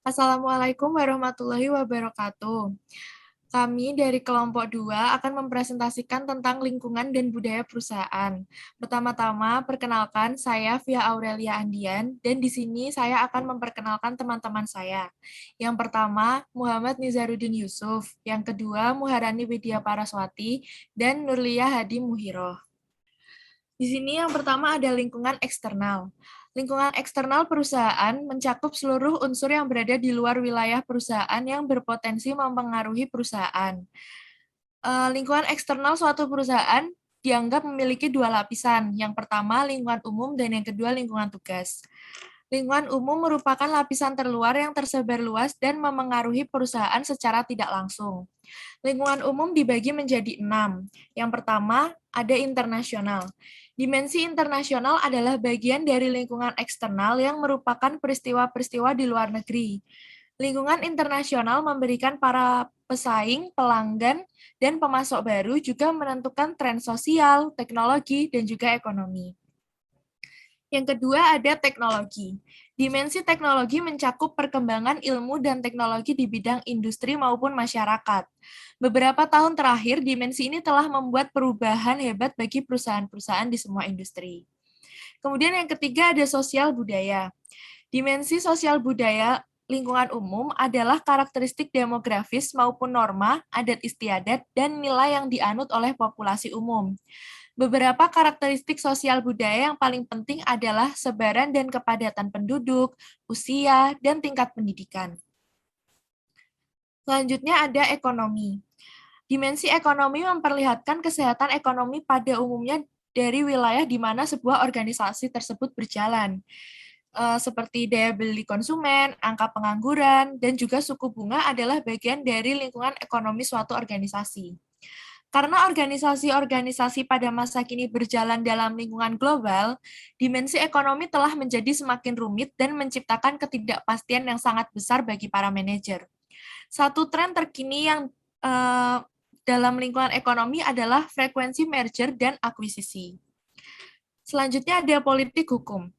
Assalamualaikum warahmatullahi wabarakatuh. Kami dari kelompok 2 akan mempresentasikan tentang lingkungan dan budaya perusahaan. Pertama-tama, perkenalkan saya Via Aurelia Andian, dan di sini saya akan memperkenalkan teman-teman saya. Yang pertama, Muhammad Nizaruddin Yusuf. Yang kedua, Muharani Widya Paraswati, dan Nurlia Hadi Muhiroh. Di sini yang pertama ada lingkungan eksternal. Lingkungan eksternal perusahaan mencakup seluruh unsur yang berada di luar wilayah perusahaan yang berpotensi mempengaruhi perusahaan. Lingkungan eksternal suatu perusahaan dianggap memiliki dua lapisan. Yang pertama lingkungan umum dan yang kedua lingkungan tugas. Lingkungan umum merupakan lapisan terluar yang tersebar luas dan memengaruhi perusahaan secara tidak langsung. Lingkungan umum dibagi menjadi 6. Yang pertama, ada internasional. Dimensi internasional adalah bagian dari lingkungan eksternal yang merupakan peristiwa-peristiwa di luar negeri. Lingkungan internasional memberikan para pesaing, pelanggan, dan pemasok baru juga menentukan tren sosial, teknologi, dan juga ekonomi. Yang kedua ada teknologi. Dimensi teknologi mencakup perkembangan ilmu dan teknologi di bidang industri maupun masyarakat. Beberapa tahun terakhir, dimensi ini telah membuat perubahan hebat bagi perusahaan-perusahaan di semua industri. Kemudian yang ketiga ada sosial budaya. Dimensi sosial budaya lingkungan umum adalah karakteristik demografis maupun norma, adat istiadat, dan nilai yang dianut oleh populasi umum. Beberapa karakteristik sosial budaya yang paling penting adalah sebaran dan kepadatan penduduk, usia, dan tingkat pendidikan. Selanjutnya ada ekonomi. Dimensi ekonomi memperlihatkan kesehatan ekonomi pada umumnya dari wilayah di mana sebuah organisasi tersebut berjalan, seperti daya beli konsumen, angka pengangguran, dan juga suku bunga adalah bagian dari lingkungan ekonomi suatu organisasi. Karena organisasi-organisasi pada masa kini berjalan dalam lingkungan global, dimensi ekonomi telah menjadi semakin rumit dan menciptakan ketidakpastian yang sangat besar bagi para manajer. Satu tren terkini yang dalam lingkungan ekonomi adalah frekuensi merger dan akuisisi. Selanjutnya ada politik hukum.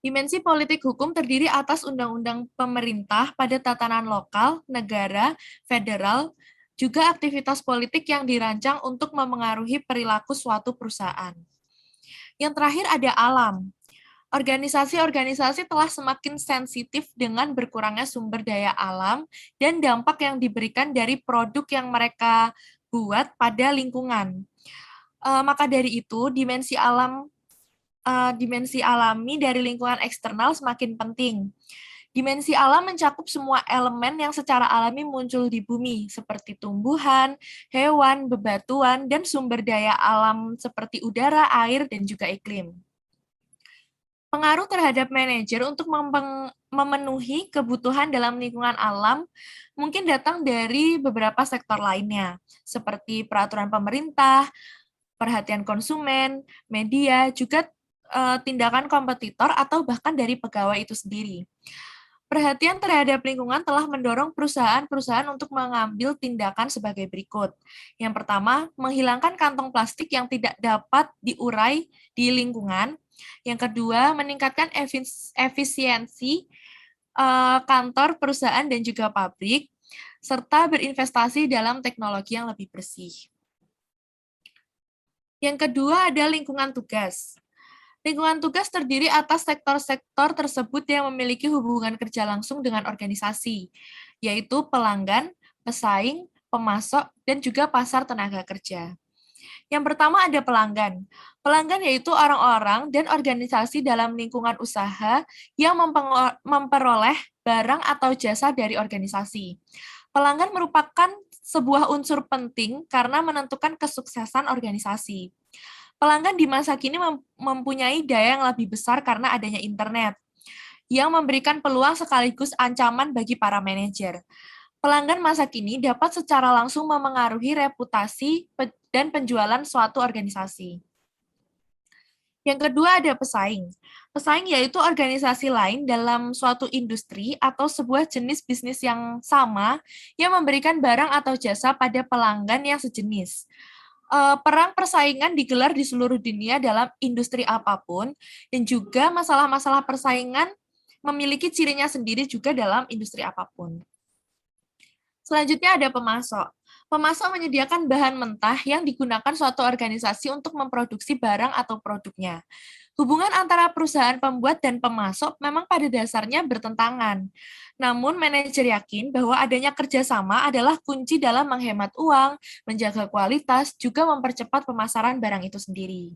Dimensi politik hukum terdiri atas undang-undang pemerintah pada tatanan lokal, negara, federal, juga aktivitas politik yang dirancang untuk memengaruhi perilaku suatu perusahaan. Yang terakhir ada alam. Organisasi-organisasi telah semakin sensitif dengan berkurangnya sumber daya alam dan dampak yang diberikan dari produk yang mereka buat pada lingkungan. Maka dari itu, dimensi alami dari lingkungan eksternal semakin penting. Dimensi alam mencakup semua elemen yang secara alami muncul di bumi, seperti tumbuhan, hewan, bebatuan, dan sumber daya alam seperti udara, air, dan juga iklim. Pengaruh terhadap manajer untuk memenuhi kebutuhan dalam lingkungan alam mungkin datang dari beberapa sektor lainnya, seperti peraturan pemerintah, perhatian konsumen, media, juga tindakan kompetitor atau bahkan dari pegawai itu sendiri. Perhatian terhadap lingkungan telah mendorong perusahaan-perusahaan untuk mengambil tindakan sebagai berikut. Yang pertama, menghilangkan kantong plastik yang tidak dapat diurai di lingkungan. Yang kedua, meningkatkan efisiensi kantor, perusahaan, dan juga pabrik, serta berinvestasi dalam teknologi yang lebih bersih. Yang kedua ada lingkungan tugas. Lingkungan tugas terdiri atas sektor-sektor tersebut yang memiliki hubungan kerja langsung dengan organisasi, yaitu pelanggan, pesaing, pemasok, dan juga pasar tenaga kerja. Yang pertama ada pelanggan. Pelanggan yaitu orang-orang dan organisasi dalam lingkungan usaha yang memperoleh barang atau jasa dari organisasi. Pelanggan merupakan sebuah unsur penting karena menentukan kesuksesan organisasi. Pelanggan di masa kini mempunyai daya yang lebih besar karena adanya internet, yang memberikan peluang sekaligus ancaman bagi para manajer. Pelanggan masa kini dapat secara langsung memengaruhi reputasi dan penjualan suatu organisasi. Yang kedua ada pesaing. Pesaing yaitu organisasi lain dalam suatu industri atau sebuah jenis bisnis yang sama yang memberikan barang atau jasa pada pelanggan yang sejenis. Perang persaingan digelar di seluruh dunia dalam industri apapun, dan juga masalah-masalah persaingan memiliki cirinya sendiri juga dalam industri apapun. Selanjutnya ada pemasok. Pemasok menyediakan bahan mentah yang digunakan suatu organisasi untuk memproduksi barang atau produknya. Hubungan antara perusahaan pembuat dan pemasok memang pada dasarnya bertentangan. Namun, manajer yakin bahwa adanya kerjasama adalah kunci dalam menghemat uang, menjaga kualitas, juga mempercepat pemasaran barang itu sendiri.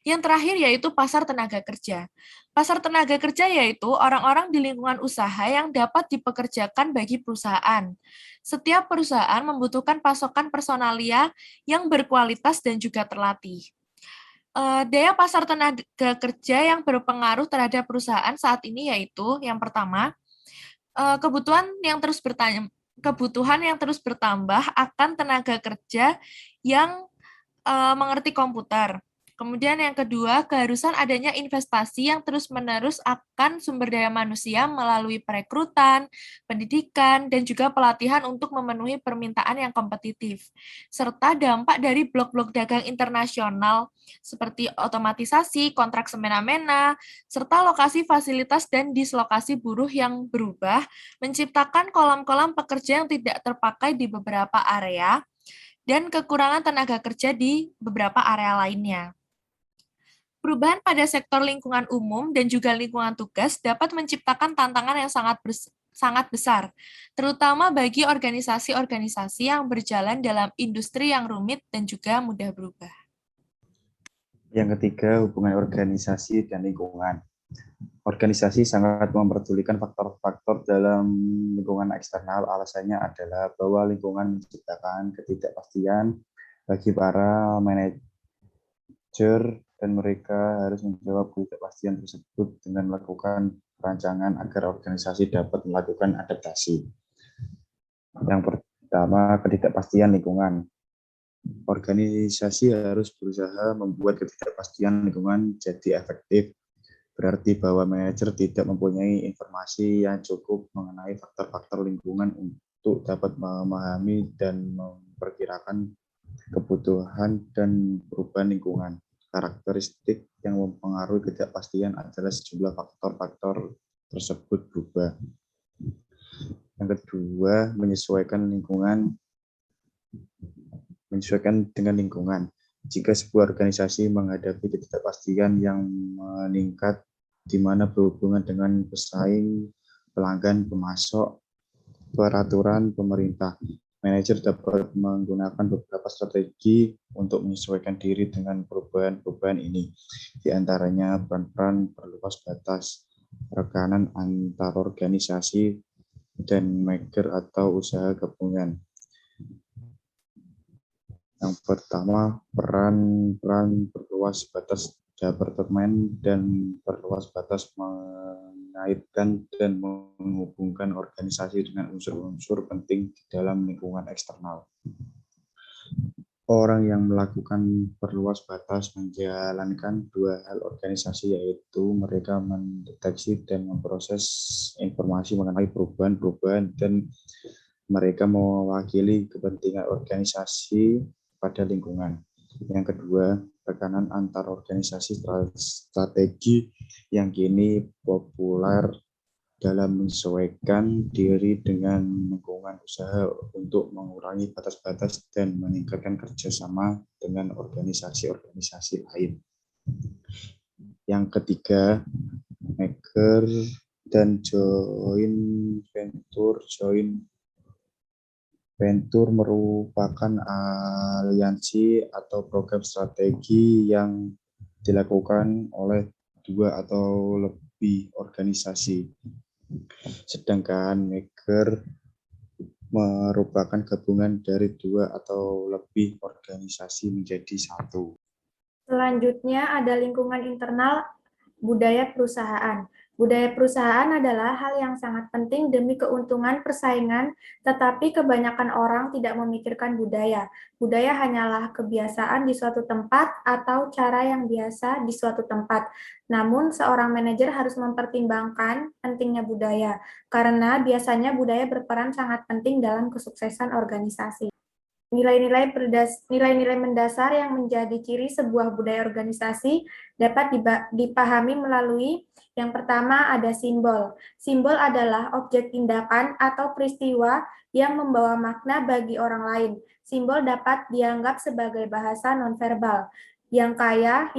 Yang terakhir yaitu pasar tenaga kerja. Pasar tenaga kerja yaitu orang-orang di lingkungan usaha yang dapat dipekerjakan bagi perusahaan. Setiap perusahaan membutuhkan pasokan personalia yang berkualitas dan juga terlatih. Daya pasar tenaga kerja yang berpengaruh terhadap perusahaan saat ini yaitu yang pertama, kebutuhan yang terus bertambah akan tenaga kerja yang mengerti komputer. Kemudian yang kedua, keharusan adanya investasi yang terus-menerus akan sumber daya manusia melalui perekrutan, pendidikan, dan juga pelatihan untuk memenuhi permintaan yang kompetitif. Serta dampak dari blok-blok dagang internasional seperti otomatisasi, kontrak semena-mena, serta lokasi fasilitas dan dislokasi buruh yang berubah, menciptakan kolam-kolam pekerja yang tidak terpakai di beberapa area, dan kekurangan tenaga kerja di beberapa area lainnya. Perubahan pada sektor lingkungan umum dan juga lingkungan tugas dapat menciptakan tantangan yang sangat besar, terutama bagi organisasi-organisasi yang berjalan dalam industri yang rumit dan juga mudah berubah. Yang ketiga, hubungan organisasi dan lingkungan. Organisasi sangat memperdulikan faktor-faktor dalam lingkungan eksternal. Alasannya adalah bahwa lingkungan menciptakan ketidakpastian bagi para manajer dan mereka harus menjawab ketidakpastian tersebut dengan melakukan perancangan agar organisasi dapat melakukan adaptasi. Yang pertama, ketidakpastian lingkungan. Organisasi harus berusaha membuat ketidakpastian lingkungan jadi efektif. Berarti bahwa manajer tidak mempunyai informasi yang cukup mengenai faktor-faktor lingkungan untuk dapat memahami dan memperkirakan kebutuhan dan perubahan lingkungan. Karakteristik yang mempengaruhi ketidakpastian adalah sejumlah faktor-faktor tersebut berubah. Yang kedua, menyesuaikan dengan lingkungan. Jika sebuah organisasi menghadapi ketidakpastian yang meningkat, di mana berhubungan dengan pesaing, pelanggan, pemasok, peraturan pemerintah, manajer dapat menggunakan beberapa strategi untuk menyesuaikan diri dengan perubahan-perubahan ini. Di antaranya peran-peran perluas batas, rekanan antar organisasi, dan maker atau usaha gabungan. Yang pertama, peran perluas batas departemen dan perluas batas mengaitkan dan menghubungkan organisasi dengan unsur-unsur penting di dalam lingkungan eksternal. Orang yang melakukan perluas batas menjalankan dua hal organisasi, yaitu mereka mendeteksi dan memproses informasi mengenai perubahan-perubahan dan mereka mewakili kepentingan organisasi pada lingkungan. Yang kedua, tekanan antar organisasi strategi yang kini populer dalam menyesuaikan diri dengan lingkungan usaha untuk mengurangi batas-batas dan meningkatkan kerjasama dengan organisasi-organisasi lain. Yang ketiga, maker dan joint venture merupakan aliansi atau program strategi yang dilakukan oleh dua atau lebih organisasi. Sedangkan maker merupakan gabungan dari dua atau lebih organisasi menjadi satu. Selanjutnya ada lingkungan internal budaya perusahaan. Budaya perusahaan adalah hal yang sangat penting demi keuntungan persaingan, tetapi kebanyakan orang tidak memikirkan budaya. Budaya hanyalah kebiasaan di suatu tempat atau cara yang biasa di suatu tempat. Namun, seorang manajer harus mempertimbangkan pentingnya budaya, karena biasanya budaya berperan sangat penting dalam kesuksesan organisasi. nilai-nilai mendasar yang menjadi ciri sebuah budaya organisasi dapat dipahami melalui yang pertama ada simbol. Simbol adalah objek tindakan atau peristiwa yang membawa makna bagi orang lain. Simbol dapat dianggap sebagai bahasa nonverbal yang kaya,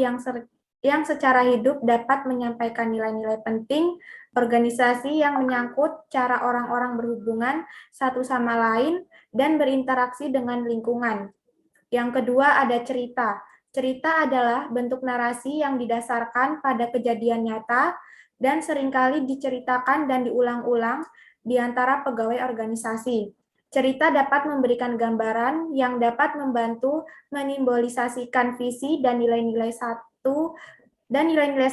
yang secara hidup dapat menyampaikan nilai-nilai penting organisasi yang menyangkut cara orang-orang berhubungan satu sama lain dan berinteraksi dengan lingkungan. Yang kedua ada cerita. Cerita adalah bentuk narasi yang didasarkan pada kejadian nyata dan seringkali diceritakan dan diulang-ulang di antara pegawai organisasi. Cerita dapat memberikan gambaran yang dapat membantu menyimbolisasikan visi dan nilai-nilai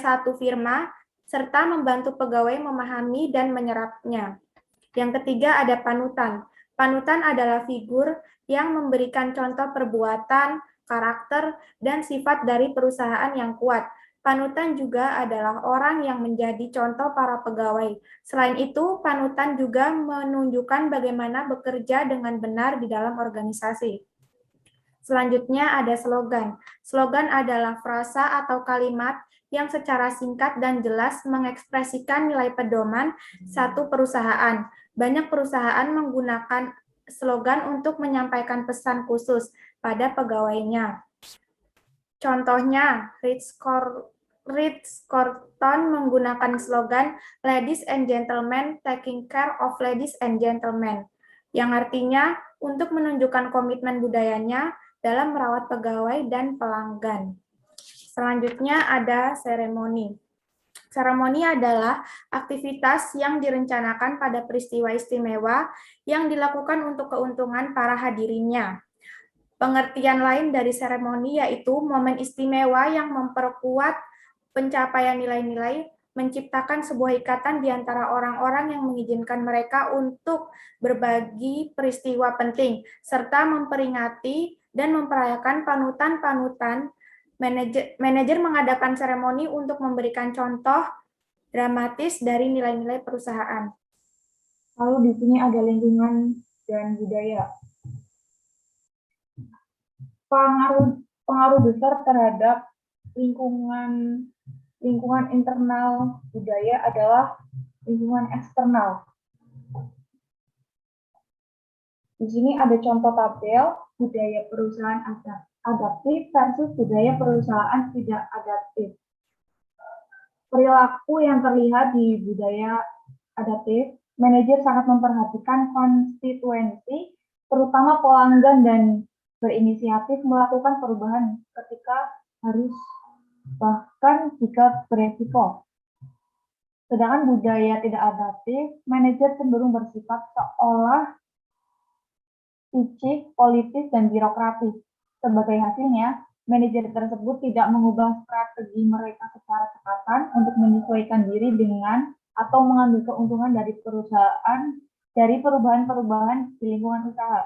satu firma serta membantu pegawai memahami dan menyerapnya. Yang ketiga ada panutan. Panutan adalah figur yang memberikan contoh perbuatan, karakter, dan sifat dari perusahaan yang kuat. Panutan juga adalah orang yang menjadi contoh para pegawai. Selain itu, panutan juga menunjukkan bagaimana bekerja dengan benar di dalam organisasi. Selanjutnya ada slogan. Slogan adalah frasa atau kalimat yang secara singkat dan jelas mengekspresikan nilai pedoman satu perusahaan. Banyak perusahaan menggunakan slogan untuk menyampaikan pesan khusus pada pegawainya. Contohnya, Ritz-Carlton menggunakan slogan Ladies and Gentlemen, taking care of ladies and gentlemen, yang artinya untuk menunjukkan komitmen budayanya dalam merawat pegawai dan pelanggan. Selanjutnya ada seremoni. Seremoni adalah aktivitas yang direncanakan pada peristiwa istimewa yang dilakukan untuk keuntungan para hadirinnya. Pengertian lain dari seremoni yaitu momen istimewa yang memperkuat pencapaian nilai-nilai, menciptakan sebuah ikatan di antara orang-orang yang mengizinkan mereka untuk berbagi peristiwa penting, serta memperingati dan memperayakan panutan-panutan. Manajer mengadakan seremoni untuk memberikan contoh dramatis dari nilai-nilai perusahaan. Lalu di sini ada lingkungan dan budaya. Pengaruh besar terhadap lingkungan internal budaya adalah lingkungan eksternal. Di sini ada contoh tabel budaya perusahaan adaptif versus budaya perusahaan tidak adaptif. Perilaku yang terlihat di budaya adaptif, manajer sangat memperhatikan konstituensi, terutama pelanggan, dan berinisiatif melakukan perubahan ketika harus, bahkan jika beresiko. Sedangkan budaya tidak adaptif, manajer cenderung bersifat seolah licik, politis, dan birokratis. Sebagai hasilnya, manajer tersebut tidak mengubah strategi mereka secara cekatan untuk menyesuaikan diri dengan atau mengambil keuntungan dari perubahan-perubahan di lingkungan usaha.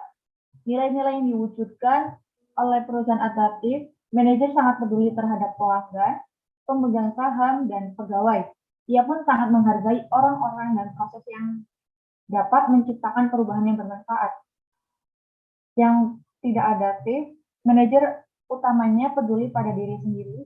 Nilai-nilai yang diwujudkan oleh perusahaan adaptif, manajer sangat peduli terhadap pelanggan, pemegang saham, dan pegawai. Ia pun sangat menghargai orang-orang dan proses yang dapat menciptakan perubahan yang bermanfaat. Yang tidak adaptif, manajer utamanya peduli pada diri sendiri,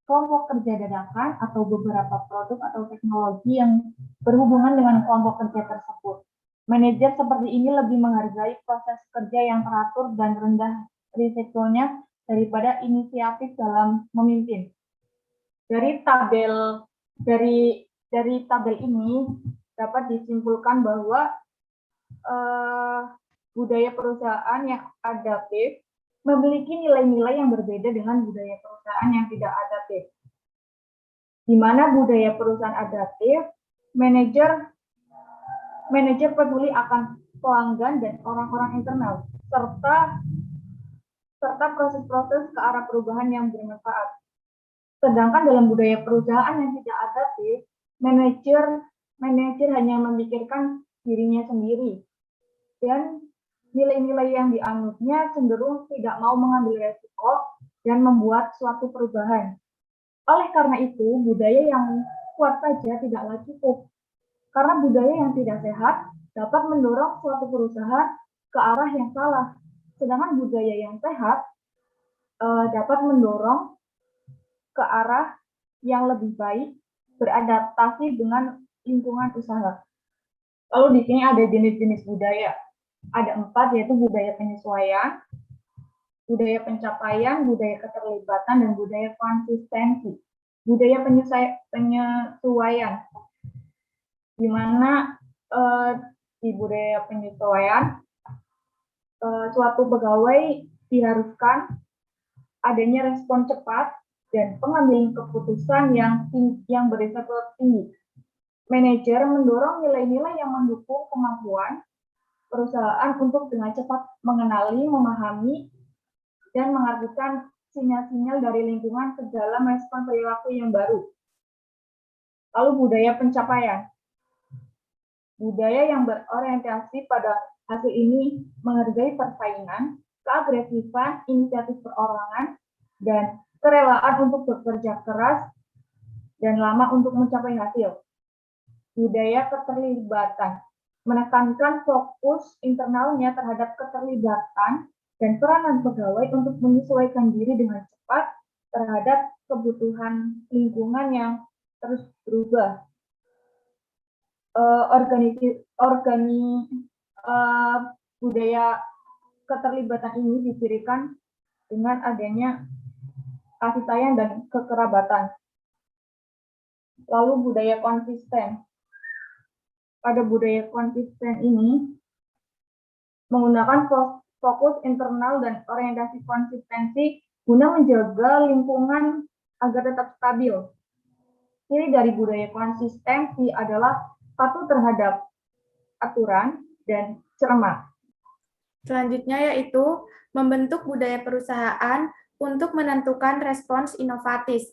kelompok kerja dadakan, atau beberapa produk atau teknologi yang berhubungan dengan kelompok kerja tersebut. Manajer seperti ini lebih menghargai proses kerja yang teratur dan rendah risikonya daripada inisiatif dalam memimpin. Dari tabel ini dapat disimpulkan bahwa budaya perusahaan yang adaptif memiliki nilai-nilai yang berbeda dengan budaya perusahaan yang tidak adaptif. Di mana budaya perusahaan adaptif, manajer peduli akan pelanggan dan orang-orang internal, serta proses-proses ke arah perubahan yang bermanfaat. Sedangkan dalam budaya perusahaan yang tidak adaptif, manajer hanya memikirkan dirinya sendiri, dan nilai-nilai yang dianutnya cenderung tidak mau mengambil resiko dan membuat suatu perubahan. Oleh karena itu, budaya yang kuat saja tidaklah cukup. Karena budaya yang tidak sehat dapat mendorong suatu perusahaan ke arah yang salah, Sedangkan budaya yang sehat dapat mendorong ke arah yang lebih baik, beradaptasi dengan lingkungan usaha. Lalu di sini ada jenis-jenis budaya. Ada 4, yaitu budaya penyesuaian, budaya pencapaian, budaya keterlibatan, dan budaya konsistensi. Budaya penyesuaian, di mana di budaya penyesuaian, suatu pegawai diharuskan adanya respon cepat dan pengambilan keputusan yang berisiko tinggi. Manajer mendorong nilai-nilai yang mendukung kemampuan perusahaan untuk dengan cepat mengenali, memahami, dan mengartikan sinyal-sinyal dari lingkungan ke dalam respon perilaku yang baru. Lalu budaya pencapaian. Budaya yang berorientasi pada hasil ini menghargai persaingan, keagresifan, inisiatif perorangan, dan kerelaan untuk bekerja keras dan lama untuk mencapai hasil. Budaya keterlibatan menekankan fokus internalnya terhadap keterlibatan dan peranan pegawai untuk menyesuaikan diri dengan cepat terhadap kebutuhan lingkungan yang terus berubah. Budaya keterlibatan ini didirikan dengan adanya kasih sayang dan kekerabatan. Lalu budaya konsisten. Pada budaya konsisten ini menggunakan fokus internal dan orientasi konsistensi guna menjaga lingkungan agar tetap stabil. Ciri dari budaya konsistensi adalah patuh terhadap aturan dan cermat. Selanjutnya yaitu membentuk budaya perusahaan untuk menentukan respons inovatif.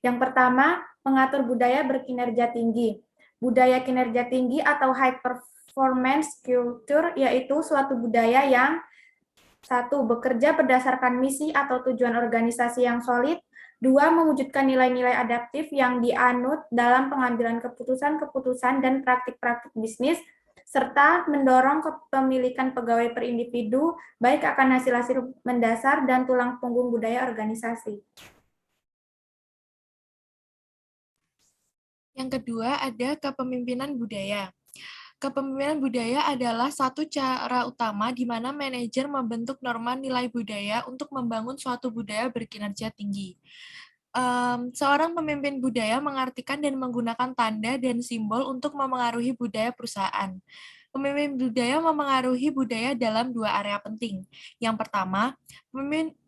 Yang pertama, mengatur budaya berkinerja tinggi. Budaya kinerja tinggi atau high performance culture yaitu suatu budaya yang 1. Bekerja berdasarkan misi atau tujuan organisasi yang solid. 2. Mewujudkan nilai-nilai adaptif yang dianut dalam pengambilan keputusan-keputusan dan praktik-praktik bisnis, serta mendorong kepemilikan pegawai per individu, baik akan hasil-hasil mendasar dan tulang punggung budaya organisasi. Yang kedua ada kepemimpinan budaya. Kepemimpinan budaya adalah satu cara utama di mana manajer membentuk norma nilai budaya untuk membangun suatu budaya berkinerja tinggi. Seorang pemimpin budaya mengartikan dan menggunakan tanda dan simbol untuk memengaruhi budaya perusahaan. Pemimpin budaya memengaruhi budaya dalam 2 area penting. Yang pertama,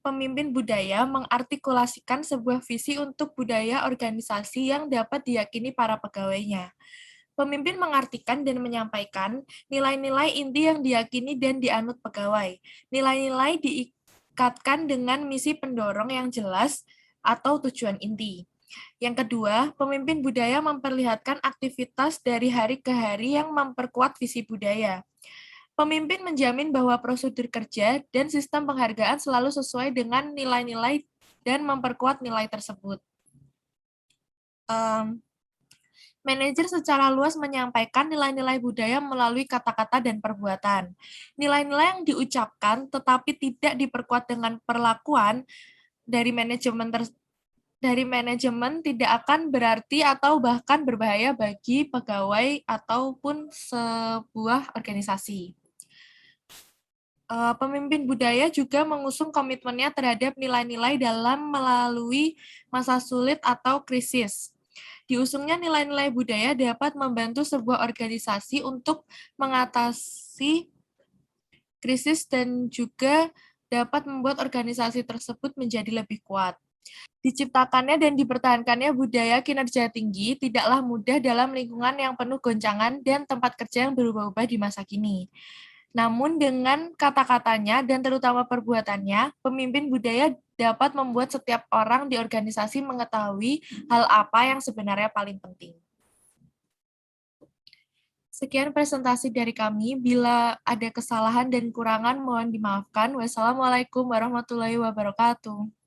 pemimpin budaya mengartikulasikan sebuah visi untuk budaya organisasi yang dapat diyakini para pegawainya. Pemimpin mengartikan dan menyampaikan nilai-nilai inti yang diyakini dan dianut pegawai. Nilai-nilai diikatkan dengan misi pendorong yang jelas atau tujuan inti. Yang kedua, pemimpin budaya memperlihatkan aktivitas dari hari ke hari yang memperkuat visi budaya. Pemimpin menjamin bahwa prosedur kerja dan sistem penghargaan selalu sesuai dengan nilai-nilai dan memperkuat nilai tersebut. Manajer secara luas menyampaikan nilai-nilai budaya melalui kata-kata dan perbuatan. Nilai-nilai yang diucapkan tetapi tidak diperkuat dengan perlakuan dari manajemen tidak akan berarti atau bahkan berbahaya bagi pegawai ataupun sebuah organisasi. Pemimpin budaya juga mengusung komitmennya terhadap nilai-nilai dalam melalui masa sulit atau krisis. Diusungnya nilai-nilai budaya dapat membantu sebuah organisasi untuk mengatasi krisis dan juga dapat membuat organisasi tersebut menjadi lebih kuat. Diciptakannya dan dipertahankannya budaya kinerja tinggi tidaklah mudah dalam lingkungan yang penuh goncangan dan tempat kerja yang berubah-ubah di masa kini. Namun dengan kata-katanya dan terutama perbuatannya, pemimpin budaya dapat membuat setiap orang di organisasi mengetahui hal apa yang sebenarnya paling penting. Sekian presentasi dari kami. Bila ada kesalahan dan kurangan, mohon dimaafkan. Wassalamualaikum warahmatullahi wabarakatuh.